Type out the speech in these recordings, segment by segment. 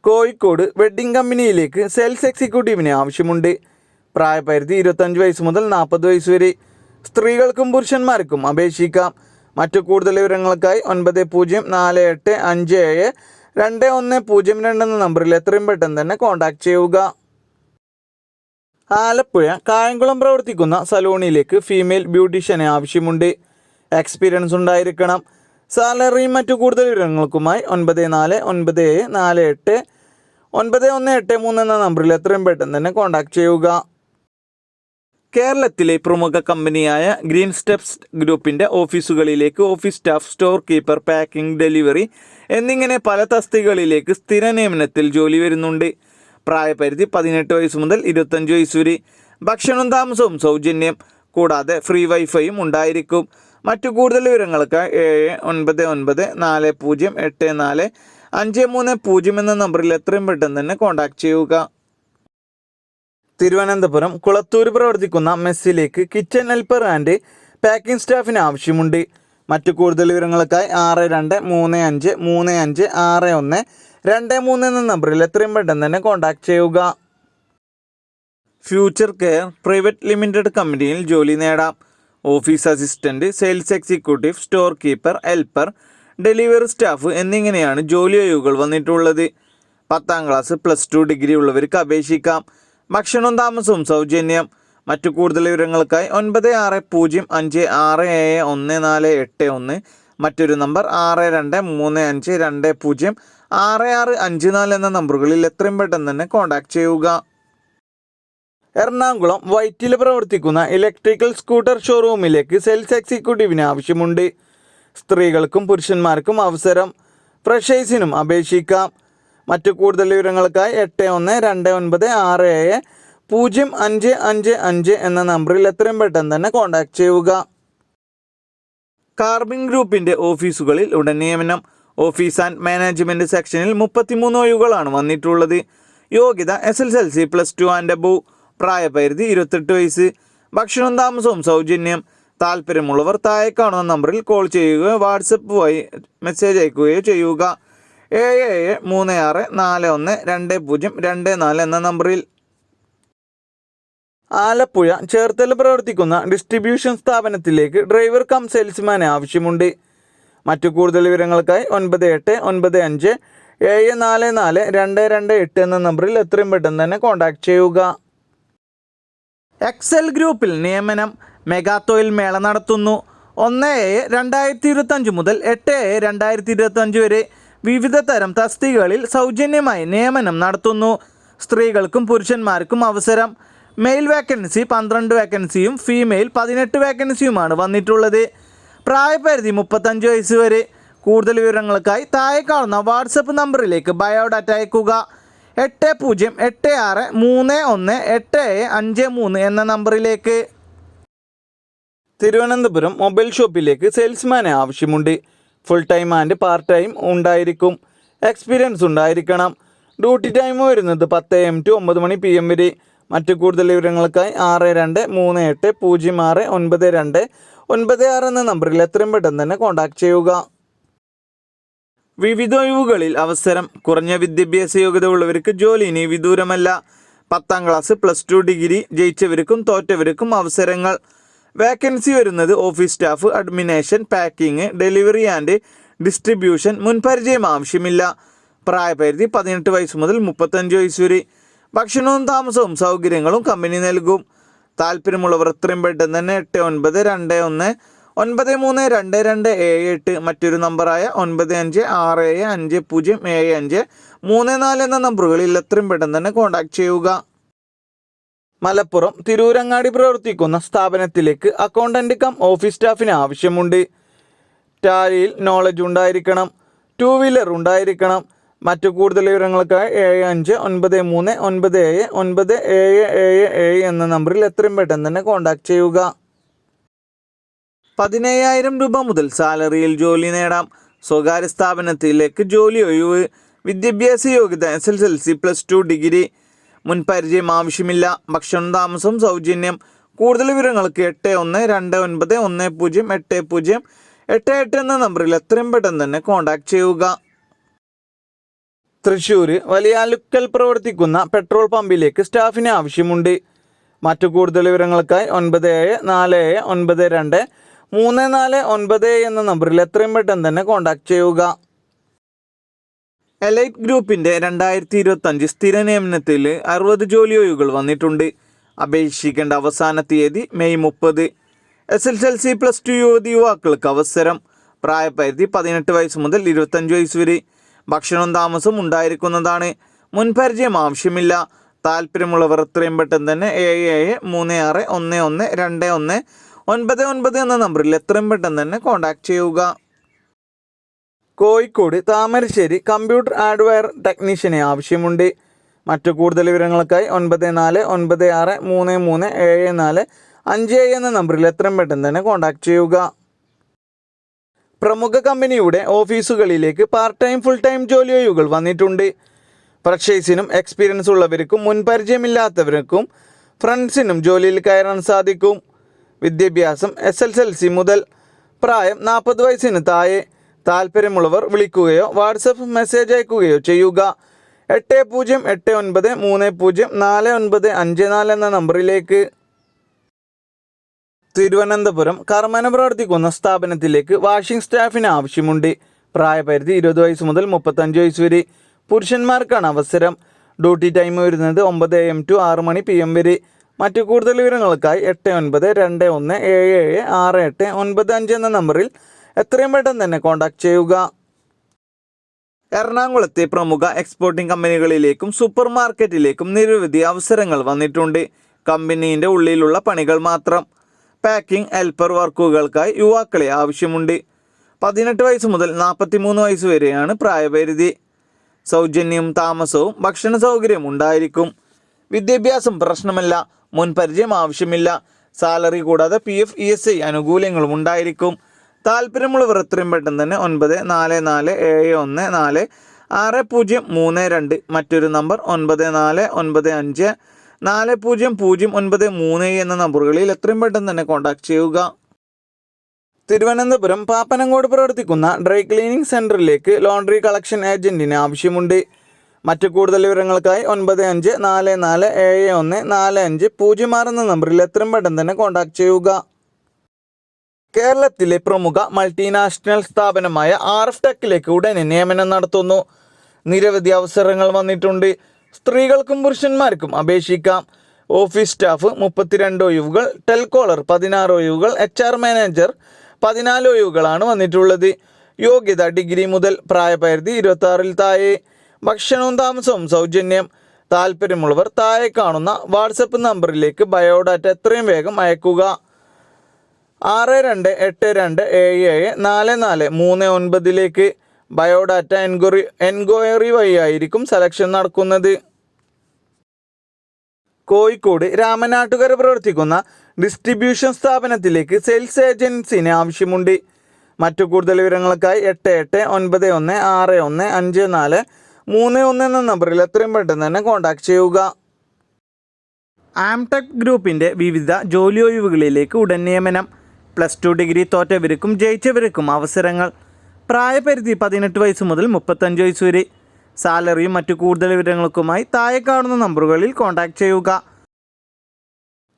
Kozhikode wedding കമ്പനിയിലേക്ക് sales എക്സിക്യൂട്ടീവിനെ ആവശ്യമുണ്ട്. പ്രായപരിധി 25 വയസ്സ് മുതൽ 40 വയസ്സ് വരെ. സ്ത്രീകൾക്കും പുരുഷന്മാർക്കും അപേക്ഷിക്കാം. മറ്റു കൂടുതൽ വിവരങ്ങൾക്കായി 9048572102 എന്ന നമ്പറിൽ എത്രയും പെട്ടെന്ന് തന്നെ കോൺടാക്ട് ചെയ്യുക. ആലപ്പുഴ കായംകുളം പ്രവർത്തിക്കുന്ന സലൂണിലേക്ക് ഫീമെയിൽ ബ്യൂട്ടീഷ്യനെ ആവശ്യമുണ്ട്. എക്സ്പീരിയൻസ് ഉണ്ടായിരിക്കണം. സാലറിയും മറ്റു കൂടുതൽ വിവരങ്ങൾക്കുമായി 9447489183 എന്ന നമ്പറിൽ എത്രയും പെട്ടെന്ന് തന്നെ കോൺടാക്ട് ചെയ്യുക. കേരളത്തിലെ പ്രമുഖ കമ്പനിയായ ഗ്രീൻ സ്റ്റെപ്സ് ഗ്രൂപ്പിൻ്റെ ഓഫീസുകളിലേക്ക് office staff, store keeper, packing, delivery എന്നിങ്ങനെ പല തസ്തികകളിലേക്ക് സ്ഥിര നിയമനത്തിൽ ജോലി വരുന്നുണ്ട്. പ്രായപരിധി 18 വയസ്സ് മുതൽ 25 വയസ്സ് വരെ. ഭക്ഷണവും താമസവും സൗജന്യം. കൂടാതെ ഫ്രീ വൈഫൈയും ഉണ്ടായിരിക്കും. മറ്റു കൂടുതൽ വിവരങ്ങൾക്ക് 7994084530 എന്ന നമ്പറിൽ എത്രയും പെട്ടെന്ന് തന്നെ കോൺടാക്ട് ചെയ്യുക. തിരുവനന്തപുരം കുളത്തൂർ പ്രവർത്തിക്കുന്ന മെസ്സിലേക്ക് കിച്ചൺ ഹെൽപ്പർ ആൻഡ് പാക്കിംഗ് സ്റ്റാഫിന് ആവശ്യമുണ്ട്. മറ്റു കൂടുതൽ വിവരങ്ങൾക്കായി 6235356123 എന്ന നമ്പറിൽ എത്രയും പെട്ടെന്ന് തന്നെ കോൺടാക്ട് ചെയ്യുക. ഫ്യൂച്ചർ കെയർ പ്രൈവറ്റ് ലിമിറ്റഡ് കമ്പനിയിൽ ജോലി നേടാം. Office assistant, sales executive, store keeper, helper, delivery staff എന്നിങ്ങനെയാണ് ജോലി ഒഴിവുകൾ വന്നിട്ടുള്ളത്. 10ാം ക്ലാസ്, +2 ഡിഗ്രി ഉള്ളവർക്ക് അപേക്ഷിക്കാം. ഭക്ഷണവും താമസവും സൗജന്യം. മറ്റു കൂടുതൽ വിവരങ്ങൾക്കായി 9605561481, മറ്റൊരു നമ്പർ 6235206654 എന്ന നമ്പറുകളിൽ എത്രയും പെട്ടെന്ന് തന്നെ കോൺടാക്ട് ചെയ്യുക. എറണാകുളം വൈറ്റിൽ പ്രവർത്തിക്കുന്ന ഇലക്ട്രിക്കൽ സ്കൂട്ടർ ഷോറൂമിലേക്ക് സെയിൽസ് എക്സിക്യൂട്ടീവിന് ആവശ്യമുണ്ട്. സ്ത്രീകൾക്കും പുരുഷന്മാർക്കും അവസരം. ഫ്രഷേഴ്സിനും അപേക്ഷിക്കാം. മറ്റു കൂടുതൽ വിവരങ്ങൾക്കായി 8129670555 എന്ന നമ്പറിൽ എത്രയും പെട്ടെന്ന് തന്നെ കോൺടാക്ട് ചെയ്യുക. കാർബിൻ ഗ്രൂപ്പിൻ്റെ ഓഫീസുകളിൽ ഉടൻ നിയമനം. ഓഫീസ് ആൻഡ് മാനേജ്മെൻറ്റ് സെക്ഷനിൽ 33 ഒഴിവുകളാണ് വന്നിട്ടുള്ളത്. യോഗ്യത SSLC +2 ആൻഡ് അബോവ്. പ്രായപരിധി 28 വയസ്സ്. ഭക്ഷണവും താമസവും സൗജന്യം. താല്പര്യമുള്ളവർ താഴെ കാണുന്ന നമ്പറിൽ കോൾ ചെയ്യുകയോ വാട്സപ്പ് വഴി മെസ്സേജ് അയക്കുകയോ ചെയ്യുക. 7736412024 എന്ന നമ്പറിൽ. ആലപ്പുഴ ചേർത്തല പ്രവർത്തിക്കുന്ന ഡിസ്ട്രിബ്യൂഷൻ സ്ഥാപനത്തിലേക്ക് ഡ്രൈവർ കം സെയിൽസ്മാനെ ആവശ്യമുണ്ട്. മറ്റു കൂടുതൽ വിവരങ്ങൾക്കായി 9895744228 എന്ന നമ്പറിൽ എത്രയും പെട്ടെന്ന് തന്നെ കോൺടാക്ട് ചെയ്യുക. എക്സൽ ഗ്രൂപ്പിൽ നിയമനം. മെഗാ തൊഴിൽ മേള നടത്തുന്നു. 1/2025 മുതൽ 8/2025 വരെ വിവിധ തരം തസ്തികകളിൽ സൗജന്യമായി നിയമനം നടത്തുന്നു. സ്ത്രീകൾക്കും പുരുഷന്മാർക്കും അവസരം. മെയിൽ വേക്കൻസി 12 വേക്കൻസിയും ഫീമെയിൽ 18 വേക്കൻസിയുമാണ് വന്നിട്ടുള്ളത്. പ്രായപരിധി 35 വയസ്സ് വരെ. കൂടുതൽ വിവരങ്ങൾക്കായി താഴെ കാണുന്ന വാട്സപ്പ് നമ്പറിലേക്ക് ബയോഡാറ്റ അയക്കുക. 8086318753 എന്ന നമ്പറിലേക്ക്. തിരുവനന്തപുരം മൊബൈൽ ഷോപ്പിലേക്ക് സെയിൽസ്മാനെ ആവശ്യമുണ്ട്. Full time and part time ഉണ്ടായിരിക്കും. എക്സ്പീരിയൻസ് ഉണ്ടായിരിക്കണം. ഡ്യൂട്ടി ടൈം വരുന്നത് 10 AM to 9 PM വരെ. മറ്റു കൂടുതൽ വിവരങ്ങൾക്കായി 6238069296 എന്ന നമ്പറിൽ എത്രയും പെട്ടെന്ന് തന്നെ കോൺടാക്ട് ചെയ്യുക. വിവിധ ഒഴിവുകളിൽ അവസരം. കുറഞ്ഞ വിദ്യാഭ്യാസ യോഗ്യത ഉള്ളവർക്ക് ജോലി ഇനി വിദൂരമല്ല. 10ാം ക്ലാസ്, +2 ഡിഗ്രി ജയിച്ചവർക്കും തോറ്റവർക്കും അവസരങ്ങൾ. വേക്കൻസി വരുന്നത് office staff, administration, packing, delivery and distribution. മുൻപരിചയം ആവശ്യമില്ല. പ്രായപരിധി 18 വയസ്സ് മുതൽ 35 വയസ്സ് വരെ. ഭക്ഷണവും താമസവും സൗകര്യങ്ങളും കമ്പനി നൽകും. താല്പര്യമുള്ളവർ എത്രയും പെട്ടെന്ന് തന്നെ 8921932278, മറ്റൊരു നമ്പറായ 9567507534 എന്ന നമ്പറുകളിൽ എത്രയും പെട്ടെന്ന് തന്നെ കോൺടാക്ട് ചെയ്യുക. മലപ്പുറം തിരൂരങ്ങാടി പ്രവർത്തിക്കുന്ന സ്ഥാപനത്തിലേക്ക് അക്കൗണ്ടന്റ് കം ഓഫീസ് സ്റ്റാഫിന് ആവശ്യമുണ്ട്. ടാലിയിൽ നോളജ് ഉണ്ടായിരിക്കണം. 2 വീലർ ഉണ്ടായിരിക്കണം. മറ്റു കൂടുതൽ വിവരങ്ങൾക്കായി 7593979777 എന്ന നമ്പറിൽ എത്രയും പെട്ടെന്ന് തന്നെ കോൺടാക്ട് ചെയ്യുക. 17,000 രൂപ മുതൽ സാലറിയിൽ ജോലി നേടാം. സ്വകാര്യ സ്ഥാപനത്തിലേക്ക് ജോലി ഒഴിവ്. വിദ്യാഭ്യാസ യോഗ്യത SSLC +2 ഡിഗ്രി. മുൻപരിചയം ആവശ്യമില്ല. ഭക്ഷണം താമസം സൗജന്യം. കൂടുതൽ വിവരങ്ങൾക്ക് 8129108088 എന്ന നമ്പറിൽ എത്രയും പെട്ടെന്ന് തന്നെ കോൺടാക്ട് ചെയ്യുക. തൃശ്ശൂർ വലിയാലുക്കൽ പ്രവർത്തിക്കുന്ന പെട്രോൾ പമ്പിലേക്ക് സ്റ്റാഫിന് ആവശ്യമുണ്ട്. മറ്റു കൂടുതൽ വിവരങ്ങൾക്കായി 979234 എന്ന നമ്പറിൽ എത്രയും പെട്ടെന്ന് തന്നെ കോൺടാക്ട് ചെയ്യുക. എലൈറ്റ് ഗ്രൂപ്പിൻ്റെ 2025 സ്ഥിര നിയമനത്തിൽ 60 ജോലി ഒഴിവുകൾ വന്നിട്ടുണ്ട്. അപേക്ഷിക്കേണ്ട അവസാന തീയതി മെയ് 30. SSLC +2 യുവാക്കൾക്ക് അവസരം. പ്രായപരിധി 18 വയസ്സ് മുതൽ 25 വയസ്സ് വരെ. ഭക്ഷണവും താമസവും ഉണ്ടായിരിക്കുന്നതാണ്. മുൻപരിചയം ആവശ്യമില്ല. താല്പര്യമുള്ളവർ എത്രയും പെട്ടെന്ന് തന്നെ 7736112199 എന്ന നമ്പറിൽ എത്രയും പെട്ടെന്ന് തന്നെ കോൺടാക്ട് ചെയ്യുക. കോഴിക്കോട് താമരശ്ശേരി കമ്പ്യൂട്ടർ ഹാർഡ്വെയർ ടെക്നീഷ്യനെ ആവശ്യമുണ്ട്. മറ്റു കൂടുതൽ വിവരങ്ങൾക്കായി 9496337455 എന്ന നമ്പറിൽ എത്രയും പെട്ടെന്ന് തന്നെ കോൺടാക്ട് ചെയ്യുക. പ്രമുഖ കമ്പനിയുടെ ഓഫീസുകളിലേക്ക് പാർട്ട് ടൈം ഫുൾ ടൈം ജോലി ഒഴിവുകൾ വന്നിട്ടുണ്ട്. ഫ്രഷേഴ്സിനും എക്സ്പീരിയൻസ് ഉള്ളവർക്കും മുൻപരിചയമില്ലാത്തവർക്കും ഫ്രണ്ട്സിനും ജോലിയിൽ കയറാൻ സാധിക്കും. വിദ്യാഭ്യാസം SSLC മുതൽ. പ്രായം 40 വയസ്സിന് താഴെ. താല്പര്യമുള്ളവർ വിളിക്കുകയോ വാട്സപ്പ് മെസ്സേജ് അയക്കുകയോ ചെയ്യുക. 8089304954 എന്ന നമ്പറിലേക്ക്. തിരുവനന്തപുരം കർമ്മന പ്രവർത്തിക്കുന്ന സ്ഥാപനത്തിലേക്ക് വാഷിംഗ് സ്റ്റാഫിന് ആവശ്യമുണ്ട്. പ്രായപരിധി 20 വയസ്സ് മുതൽ 35 വയസ്സ് വരെ. പുരുഷന്മാർക്കാണ് അവസരം. ഡ്യൂട്ടി ടൈം വരുന്നത് 9 AM to 6 PM വരെ. മറ്റു കൂടുതൽ വിവരങ്ങൾക്കായി 8921776895 എന്ന നമ്പറിൽ എത്രയും പെട്ടെന്ന് തന്നെ കോൺടാക്ട് ചെയ്യുക. എറണാകുളത്തെ പ്രമുഖ എക്സ്പോർട്ടിംഗ് കമ്പനികളിലേക്കും സൂപ്പർ മാർക്കറ്റിലേക്കും നിരവധി അവസരങ്ങൾ വന്നിട്ടുണ്ട്. കമ്പനീൻ്റെ ഉള്ളിലുള്ള പണികൾ മാത്രം. പാക്കിംഗ് ഹെൽപ്പർ വർക്കുകൾക്കായി യുവാക്കളെ ആവശ്യമുണ്ട്. 18 വയസ്സ് മുതൽ 43 വയസ്സ് വരെയാണ് പ്രായപരിധി. സൗജന്യവും താമസവും ഭക്ഷണ സൗകര്യവും ഉണ്ടായിരിക്കും. വിദ്യാഭ്യാസം പ്രശ്നമല്ല. മുൻപരിചയം ആവശ്യമില്ല. സാലറി കൂടാതെ PF ESI ആനുകൂല്യങ്ങളും ഉണ്ടായിരിക്കും. താല്പര്യമുള്ളവർ എത്രയും പെട്ടെന്ന് തന്നെ 9447146032 മറ്റൊരു നമ്പർ 94954009 എന്ന നമ്പറുകളിൽ എത്രയും പെട്ടെന്ന് തന്നെ കോൺടാക്ട് ചെയ്യുക. തിരുവനന്തപുരം പാപ്പനംകോട് പ്രവർത്തിക്കുന്ന ഡ്രൈ ക്ലീനിങ് സെൻറ്ററിലേക്ക് ലോണ്ടറി കളക്ഷൻ ഏജൻറ്റിന് ആവശ്യമുണ്ട്. മറ്റു കൂടുതൽ വിവരങ്ങൾക്കായി 9544714506 എന്ന നമ്പറിൽ എത്രയും പെട്ടെന്ന് തന്നെ കോൺടാക്ട് ചെയ്യുക. കേരളത്തിലെ പ്രമുഖ മൾട്ടിനാഷണൽ സ്ഥാപനമായ RF ടെക്കിലേക്ക് ഉടനെ നിയമനം നടത്തുന്നു. നിരവധി അവസരങ്ങൾ വന്നിട്ടുണ്ട്. സ്ത്രീകൾക്കും പുരുഷന്മാർക്കും അപേക്ഷിക്കാം. ഓഫീസ് സ്റ്റാഫ് 32 ഒഴിവുകൾ, ടെൽകോളർ 16 ഒഴിവുകൾ, HR മാനേജർ 14 ഒഴിവുകളാണ് വന്നിട്ടുള്ളത്. യോഗ്യത ഡിഗ്രി മുതൽ. പ്രായപരിധി 26-ൽ താഴെ. ഭക്ഷണവും താമസവും സൗജന്യം. താല്പര്യമുള്ളവർ താഴെ കാണുന്ന വാട്സപ്പ് നമ്പറിലേക്ക് ബയോഡാറ്റ എത്രയും വേഗം അയക്കുക. 6282774439 ബയോഡാറ്റ എൻക്വയറി വഴിയായിരിക്കും സെലക്ഷൻ നടക്കുന്നത്. കോഴിക്കോട് രാമനാട്ടുകര പ്രവർത്തിക്കുന്ന ഡിസ്ട്രിബ്യൂഷൻ സ്ഥാപനത്തിലേക്ക് സെയിൽസ് ഏജൻസിന് ആവശ്യമുണ്ട്. മറ്റു കൂടുതൽ വിവരങ്ങൾക്കായി 8891615431 എന്ന നമ്പറിൽ എത്രയും പെട്ടെന്ന് തന്നെ കോൺടാക്ട് ചെയ്യുക. ആംടെക് ഗ്രൂപ്പിൻ്റെ വിവിധ ജോലി ഒഴിവുകളിലേക്ക് ഉടൻ നിയമനം. +2 ഡിഗ്രി തോറ്റവർക്കും ജയിച്ചവർക്കും അവസരങ്ങൾ. പ്രായപരിധി 18 വയസ്സ് മുതൽ 35 വയസ്സ് വരെ. സാലറിയും മറ്റു കൂടുതൽ വിവരങ്ങൾക്കുമായി താഴെ കാണുന്ന നമ്പറുകളിൽ കോൺടാക്ട് ചെയ്യുക.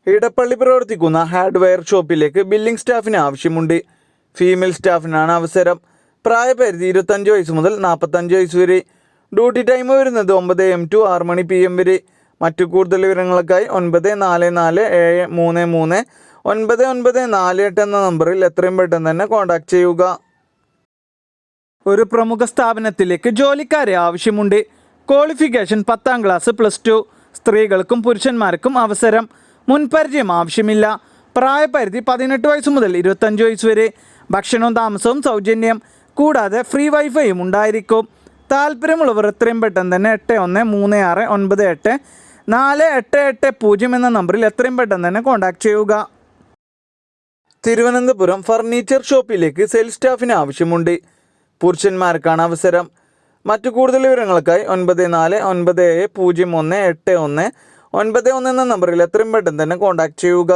ഇടപ്പള്ളി പ്രവർത്തിക്കുന്ന ഹാർഡ്വെയർ ഷോപ്പിലേക്ക് ബില്ലിംഗ് സ്റ്റാഫിന് ആവശ്യമുണ്ട്. ഫീമെയിൽ സ്റ്റാഫിനാണ് അവസരം. പ്രായപരിധി 25 വയസ്സ് മുതൽ 45 വയസ്സ് വരെ. ഡ്യൂട്ടി ടൈം വരുന്നത് 9 AM to 6 PM വരെ. മറ്റു കൂടുതൽ വിവരങ്ങൾക്കായി 9443399948 എന്ന നമ്പറിൽ എത്രയും പെട്ടെന്ന് തന്നെ കോൺടാക്ട് ചെയ്യുക. ഒരു പ്രമുഖ സ്ഥാപനത്തിലേക്ക് ജോലിക്കാരെ ആവശ്യമുണ്ട്. Qualification 10ാം class +2. സ്ത്രീകൾക്കും പുരുഷന്മാർക്കും അവസരം. മുൻപരിചയം ആവശ്യമില്ല. പ്രായപരിധി 18 വയസ്സ് മുതൽ 25 വയസ്സ് വരെ. ഭക്ഷണവും താമസവും സൗജന്യം. കൂടാതെ ഫ്രീ വൈഫൈയും ഉണ്ടായിരിക്കും. താല്പര്യമുള്ളവർ എത്രയും പെട്ടെന്ന് തന്നെ 8136984880 എന്ന നമ്പറിൽ എത്രയും പെട്ടെന്ന് തന്നെ കോൺടാക്ട് ചെയ്യുക. തിരുവനന്തപുരം ഫർണിച്ചർ ഷോപ്പിലേക്ക് സെയിൽസ് സ്റ്റാഫിന് ആവശ്യമുണ്ട്. പുരുഷന്മാർക്കാണ് അവസരം. മറ്റു കൂടുതൽ വിവരങ്ങൾക്കായി 9497018191 എന്ന നമ്പറിൽ എത്രയും പെട്ടെന്ന് തന്നെ കോൺടാക്ട് ചെയ്യുക.